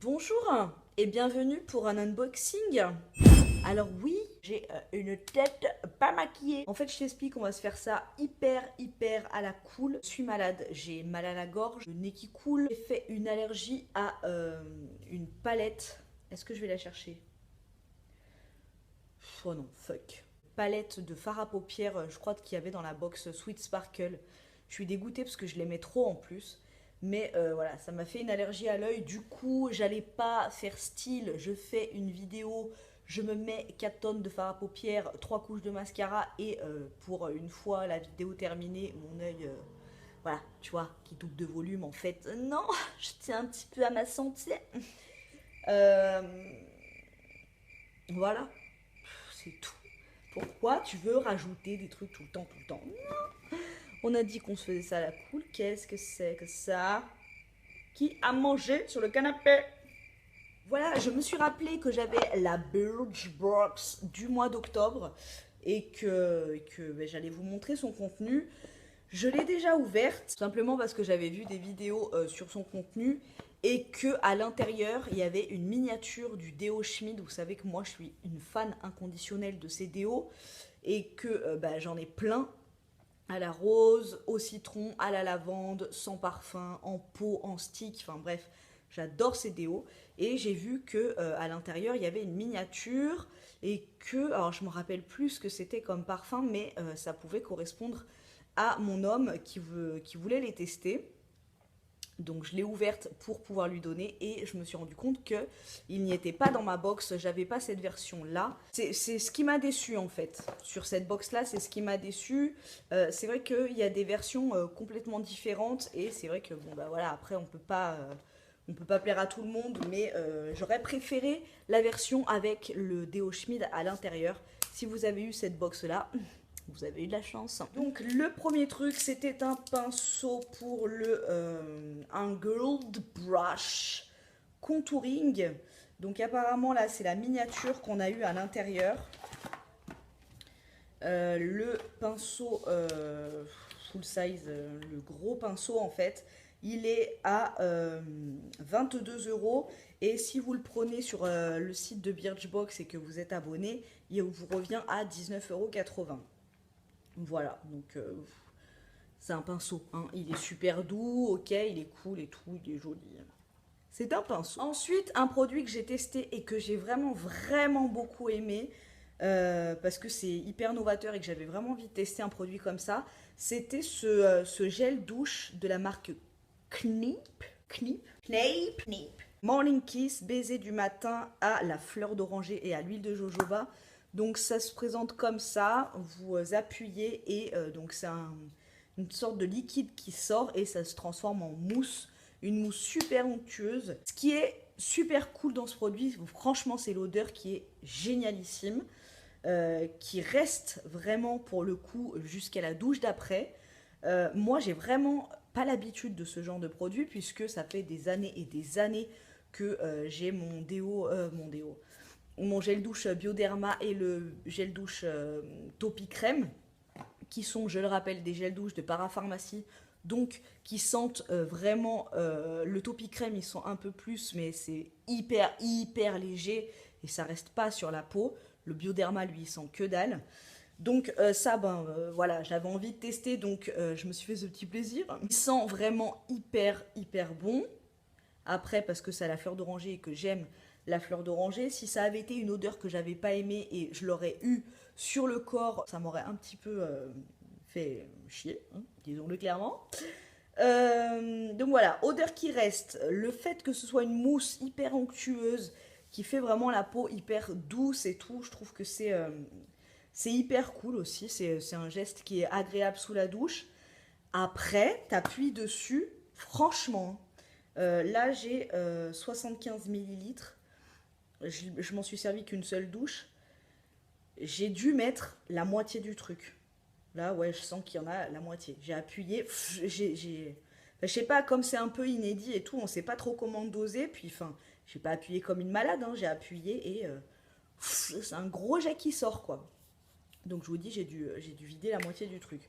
Bonjour et bienvenue pour un unboxing. Alors oui, j'ai une tête pas maquillée. En fait, je t'explique, on va se faire ça hyper à la cool. Je suis malade, j'ai mal à la gorge, le nez qui coule. J'ai fait une allergie à une palette. Est-ce que je vais la chercher? Oh non, fuck. Palette de fard à paupières, je crois qu'il y avait dans la box Sweet Sparkle. Je suis dégoûtée parce que je l'aimais trop en plus. Mais voilà, ça m'a fait une allergie à l'œil. Du coup, j'allais pas faire style. Je fais une vidéo, je me mets 4 tonnes de fard à paupières, 3 couches de mascara. Et pour une fois la vidéo terminée, mon œil, voilà, tu vois, qui double de volume. En fait, non, je tiens un petit peu à ma santé. Euh, voilà, c'est tout. Pourquoi tu veux rajouter des trucs tout le temps, tout le temps? On a dit qu'on se faisait ça à la cool. Qu'est-ce que c'est que ça? Qui a mangé sur le canapé? Voilà, je me suis rappelé que j'avais la Birchbox du mois d'octobre et que ben, j'allais vous montrer son contenu. Je l'ai déjà ouverte, simplement parce que j'avais vu des vidéos sur son contenu et que à l'intérieur, il y avait une miniature du déo Schmid. Vous savez que moi, je suis une fan inconditionnelle de ces déos et que bah, j'en ai plein à la rose, au citron, à la lavande, sans parfum, en pot, en stick, enfin bref, j'adore ces déos. Et j'ai vu que à l'intérieur il y avait une miniature et que, alors je me rappelle plus ce que c'était comme parfum, mais ça pouvait correspondre à mon homme qui voulait les tester. Donc je l'ai ouverte pour pouvoir lui donner et je me suis rendu compte que il n'y était pas dans ma box, j'avais pas cette version là. C'est ce qui m'a déçu en fait. Sur cette box là, c'est ce qui m'a déçu. C'est vrai qu'il y a des versions complètement différentes et c'est vrai que bon bah voilà, après on peut pas plaire à tout le monde, mais j'aurais préféré la version avec le déo Schmid à l'intérieur. Si vous avez eu cette box là, vous avez eu de la chance. Donc le premier truc, c'était un pinceau pour un Gold Brush Contouring. Donc apparemment là, c'est la miniature qu'on a eu à l'intérieur. Le pinceau full size, le gros pinceau en fait, il est à 22 euros. Et si vous le prenez sur le site de Birchbox et que vous êtes abonné, il vous revient à 19,80 €. Voilà, donc c'est un pinceau, hein. Il est super doux, ok, il est cool et tout, il est joli. C'est un pinceau. Ensuite, un produit que j'ai testé et que j'ai vraiment beaucoup aimé, parce que c'est hyper novateur et que j'avais vraiment envie de tester un produit comme ça, c'était ce gel douche de la marque Kneip. Morning Kiss, baiser du matin à la fleur d'oranger et à l'huile de jojoba. Donc ça se présente comme ça, vous appuyez et donc c'est une sorte de liquide qui sort et ça se transforme en mousse, une mousse super onctueuse. Ce qui est super cool dans ce produit, franchement c'est l'odeur qui est génialissime, qui reste vraiment pour le coup jusqu'à la douche d'après. Moi j'ai vraiment pas l'habitude de ce genre de produit puisque ça fait des années et des années que j'ai mon gel douche Bioderma et le gel douche Topi Crème, qui sont, je le rappelle, des gels douche de parapharmacie, donc qui sentent vraiment le Topi Crème, ils sont un peu plus, mais c'est hyper léger et ça reste pas sur la peau. Le Bioderma, lui, il sent que dalle. Donc ça, ben voilà, j'avais envie de tester, donc je me suis fait ce petit plaisir. Il sent vraiment hyper bon. Après, parce que c'est la fleur d'oranger et que j'aime la fleur d'oranger, si ça avait été une odeur que j'avais pas aimée et je l'aurais eu sur le corps, ça m'aurait un petit peu fait chier, hein, disons-le clairement. Donc voilà, odeur qui reste, le fait que ce soit une mousse hyper onctueuse qui fait vraiment la peau hyper douce et tout, je trouve que c'est hyper cool aussi, c'est un geste qui est agréable sous la douche. Après, t'appuies dessus, franchement, là j'ai 75 millilitres, je m'en suis servi qu'une seule douche, j'ai dû mettre la moitié du truc. Là, ouais, je sens qu'il y en a la moitié. J'ai appuyé, enfin, je sais pas, comme c'est un peu inédit et tout, on sait pas trop comment doser. Puis, enfin, j'ai pas appuyé comme une malade, hein, j'ai appuyé et c'est un gros jet qui sort, quoi. Donc, je vous dis, j'ai dû vider la moitié du truc.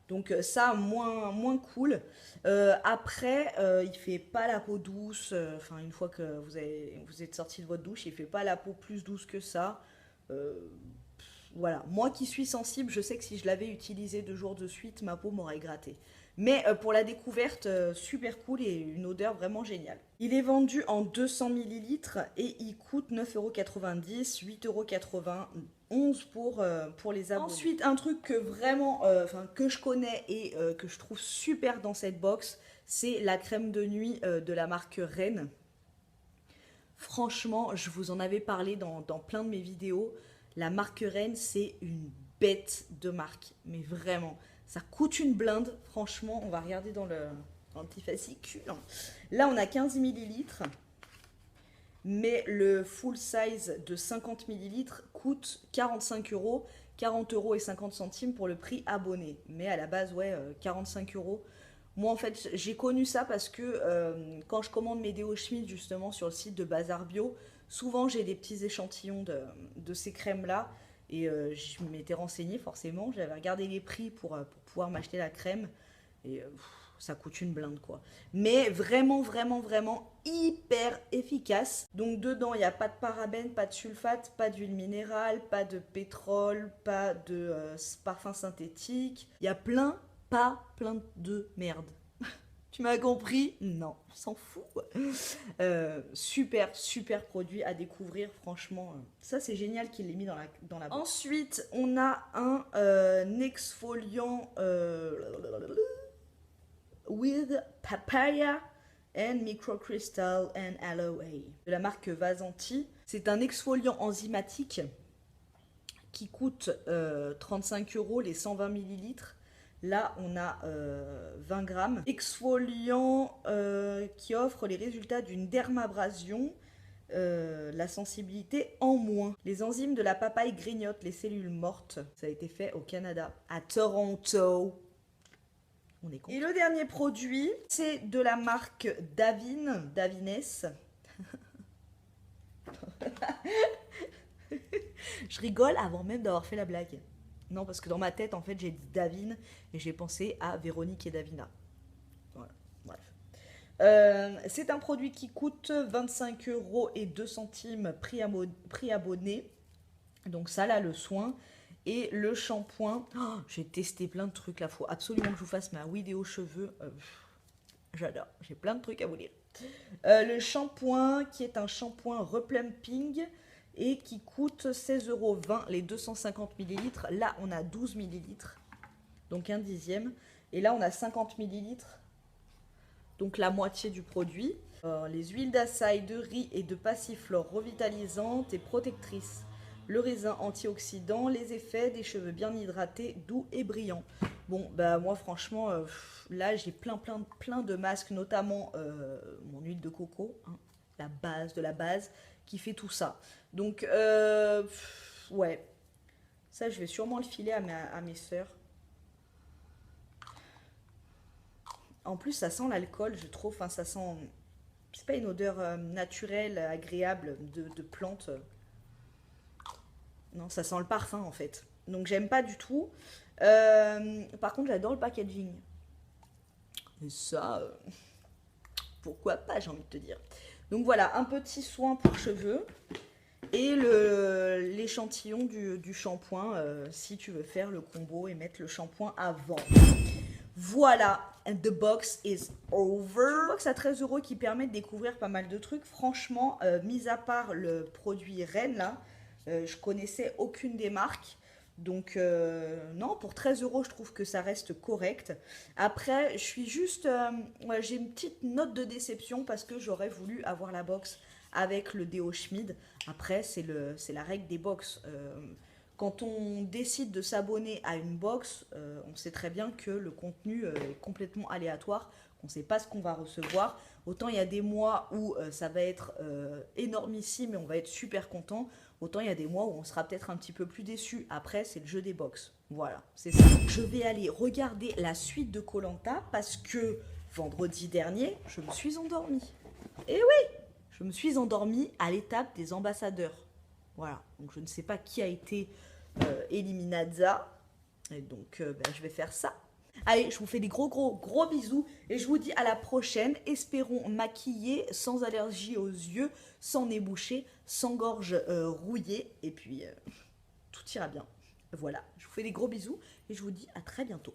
Donc ça, moins cool. Après, il fait pas la peau douce. Enfin, une fois que vous êtes sorti de votre douche, il fait pas la peau plus douce que ça. Euh, voilà. Moi qui suis sensible, je sais que si je l'avais utilisé 2 jours de suite, ma peau m'aurait gratté. Mais pour la découverte, super cool et une odeur vraiment géniale. Il est vendu en 200 millilitres et il coûte 9,90 €, 8,91 € pour les abonnés. Ensuite, un truc que vraiment, que je connais et que je trouve super dans cette box, c'est la crème de nuit de la marque Rennes. Franchement, je vous en avais parlé dans plein de mes vidéos. La marque Rennes, c'est une bête de marque, mais vraiment. Ça coûte une blinde, franchement. On va regarder dans le petit fascicule. Là, on a 15 millilitres, mais le full size de 50 millilitres coûte 45 €, 40,50 € pour le prix abonné. Mais à la base, ouais, 45 €. Moi, en fait, j'ai connu ça parce que quand je commande mes déos Schmidt, justement, sur le site de Bazar Bio, souvent j'ai des petits échantillons de ces crèmes-là. Et je m'étais renseignée, forcément. J'avais regardé les prix pour pouvoir m'acheter la crème. Et ça coûte une blinde, quoi. Mais vraiment, vraiment, vraiment hyper efficace. Donc, dedans, il n'y a pas de parabènes, pas de sulfate, pas d'huile minérale, pas de pétrole, pas de parfum synthétique. Il y a plein de merde. Tu m'as compris? Non, on s'en fout. Super produit à découvrir, franchement. Ça, c'est génial qu'il l'ait mis dans la boîte. Ensuite, on a un exfoliant with papaya and microcrystal and aloe de la marque Vasanti. C'est un exfoliant enzymatique qui coûte 35 € les 120 millilitres. Là, on a 20 grammes. Exfoliant qui offre les résultats d'une dermabrasion, la sensibilité en moins. Les enzymes de la papaye grignotent les cellules mortes. Ça a été fait au Canada, à Toronto. On est content. Et le dernier produit, c'est de la marque Davines. Je rigole avant même d'avoir fait la blague. Non, parce que dans ma tête, en fait, j'ai dit Davine et j'ai pensé à Véronique et Davina. Voilà, bref. C'est un produit qui coûte 25,02 € prix abonné. Donc ça, là, le soin. Et le shampoing. Oh, j'ai testé plein de trucs, là. Il faut absolument que je vous fasse ma vidéo cheveux. J'adore. J'ai plein de trucs à vous dire. Le shampoing, qui est un shampoing replumping et qui coûte 16,20 € les 250 millilitres. Là, on a 12 millilitres, donc un dixième. Et là, on a 50 millilitres, donc la moitié du produit. Les huiles d'açaï, de riz et de passiflore revitalisantes et protectrices. Le raisin antioxydant, les effets des cheveux bien hydratés, doux et brillants. Bon, bah moi franchement, là j'ai plein de masques, notamment mon huile de coco, hein, la base de la base, qui fait tout ça. Donc, ouais, ça je vais sûrement le filer à mes sœurs. En plus, ça sent l'alcool, je trouve, enfin ça sent, c'est pas une odeur naturelle, agréable de plante. Non, ça sent le parfum en fait. Donc j'aime pas du tout. Par contre, j'adore le packaging. Et ça, pourquoi pas, j'ai envie de te dire. Donc voilà, un petit soin pour cheveux. Et l'échantillon du shampoing, si tu veux faire le combo et mettre le shampoing avant. Voilà, and the box is over. Une box à 13 € qui permet de découvrir pas mal de trucs. Franchement, mis à part le produit Rennes là, je connaissais aucune des marques. Donc non, pour 13 € je trouve que ça reste correct. Après, je suis juste, ouais, j'ai une petite note de déception parce que j'aurais voulu avoir la box avec le déo Schmid. Après, c'est la règle des box. Quand on décide de s'abonner à une box, on sait très bien que le contenu est complètement aléatoire, qu'on ne sait pas ce qu'on va recevoir. Autant il y a des mois où ça va être énormissime et on va être super content. Autant il y a des mois où on sera peut-être un petit peu plus déçu. Après, c'est le jeu des box. Voilà, c'est ça. Je vais aller regarder la suite de Koh-Lanta parce que vendredi dernier, je me suis endormie. Et oui, je me suis endormie à l'étape des ambassadeurs. Voilà, donc je ne sais pas qui a été Eliminazza. Et donc, je vais faire ça. Allez, je vous fais des gros bisous et je vous dis à la prochaine. Espérons maquiller sans allergie aux yeux, sans nez bouché, sans gorge rouillée. Et puis, tout ira bien. Voilà, je vous fais des gros bisous et je vous dis à très bientôt.